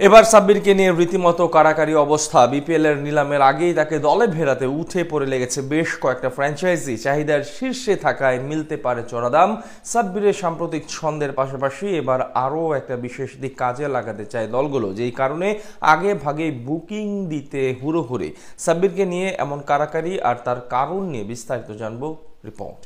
এবার সাব্বিরকে নিয়ে রীতিমতো কাড়াকাড়ি অবস্থা। বিপিএল এর নিলামের আগেই তাকে দলে ভেড়াতে উঠে পড়ে লেগেছে বেশ কয়েকটা ফ্র্যাঞ্চাইজি। চাহিদার শীর্ষে থাকায় মিলতে পারে চড়া দাম। সাব্বিরের সাম্প্রতিক ছন্দের পাশাপাশি এবার আরও একটা বিশেষ দিক কাজে লাগাতে চায় দলগুলো, যেই কারণে আগে ভাগে বুকিং দিতে হুড়োহুড়ি। সাব্বিরকে নিয়ে এমন কাড়াকাড়ি আর তার কারণ নিয়ে বিস্তারিত জানবো রিপোর্ট।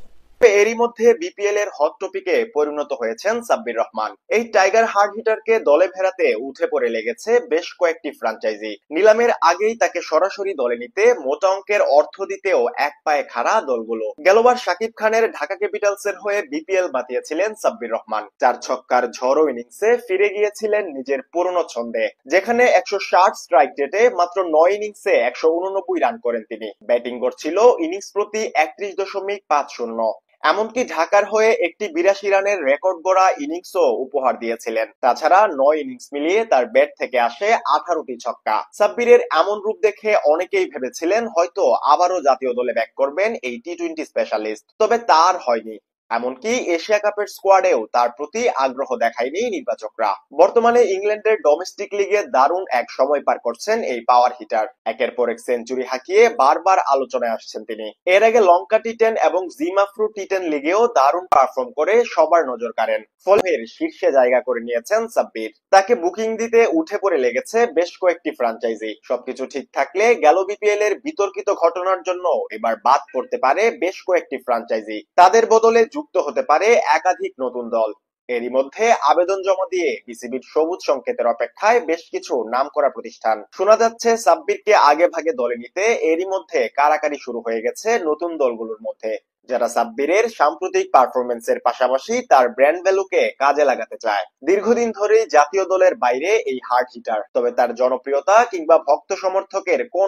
এরই মধ্যে বিপিএল এর হট টপিকে পরিণত হয়েছেন সাব্বির রহমান। এই টাইগার হার্ড হিটারকে দলে ভেড়াতে উঠে পড়ে লেগেছে বেশ কয়েকটি ফ্র্যাঞ্চাইজি। নিলামের আগেই তাকে সরাসরি দলে নিতে মোটা অঙ্কের অর্থ দিতেও এক পায়ে খাড়া দলগুলো। গেলবার শাকিব খানের ঢাকা ক্যাপিটালসের হয়ে বিপিএল বাতিয়েছিলেন সাব্বির রহমান। 4 ছক্কার ঝড়ো ইনিংসে ফিরে গিয়েছিলেন নিজের পুরনো ছন্দে, যেখানে 160 স্ট্রাইক রেটে মাত্র 9 ইনিংসে 189 রান করেন তিনি। ব্যাটিং করছিল ইনিংস প্রতি 31.50। এমনকি ঢাকার হয়ে একটি 82 রানের রেকর্ড গড়া ইনিংসও উপহার দিয়েছিলেন। তাছাড়া 9 ইনিংস মিলিয়ে তার ব্যাট থেকে আসে 18টি ছক্কা। সাব্বিরের এমন রূপ দেখে অনেকেই ভেবেছিলেন হয়তো আবারও জাতীয় দলে ব্যাক করবেন এই টি-20 স্পেশালিস্ট, তবে তার হয়নি। এমনকি এশিয়া কাপের স্কোয়াডেও তার প্রতি আগ্রহ দেখায়নি নির্বাচকরা। বর্তমানে ইংল্যান্ডের ডোমেস্টিক লিগে দারুণ এক সময় পার করছেন এই পাওয়ার হিটার। একের পর এক সেঞ্চুরি হাঁকিয়ে বারবার আলোচনায় আসছেন তিনি। এর আগে লঙ্কা টি10 এবং জিমাফ্রু টি10 লিগেও দারুণ পারফর্ম করে সবার নজর কাড়েন। ফলে শীর্ষে জায়গা করে নিয়েছেন সাব্বির। তাকে বুকিং দিতে উঠে পড়ে লেগেছে বেশ কয়েকটি ফ্র্যাঞ্চাইজি। সবকিছু ঠিক থাকলে গেল বিপিএল এর বিতর্কিত ঘটনার জন্য এবার বাদ পড়তে পারে বেশ কয়েকটি ফ্র্যাঞ্চাইজি। তাদের বদলে যুক্ত হতে পারে একাধিক নতুন দল। এরই মধ্যে আবেদন জমা দিয়ে বিসিবির সবুজ সংকেতের অপেক্ষায় বেশ কিছু নামকরা প্রতিষ্ঠান। শোনা যাচ্ছে সাব্বিরকে আগে ভাগে দলে নিতে এরই মধ্যে কাড়াকাড়ি শুরু হয়ে গেছে নতুন দলগুলোর মধ্যে, যারা সাব্বিরের সাম্প্রতিক পারফরমেন্সের পাশাপাশি তার ব্র্যান্ড ভ্যালুকে কাজে লাগাতে চায়। দীর্ঘদিন ধরেই জাতীয় দলের বাইরে এই হার্ড হিটার, তবে তার জনপ্রিয়তা কিংবা ভক্ত সমর্থকের কোন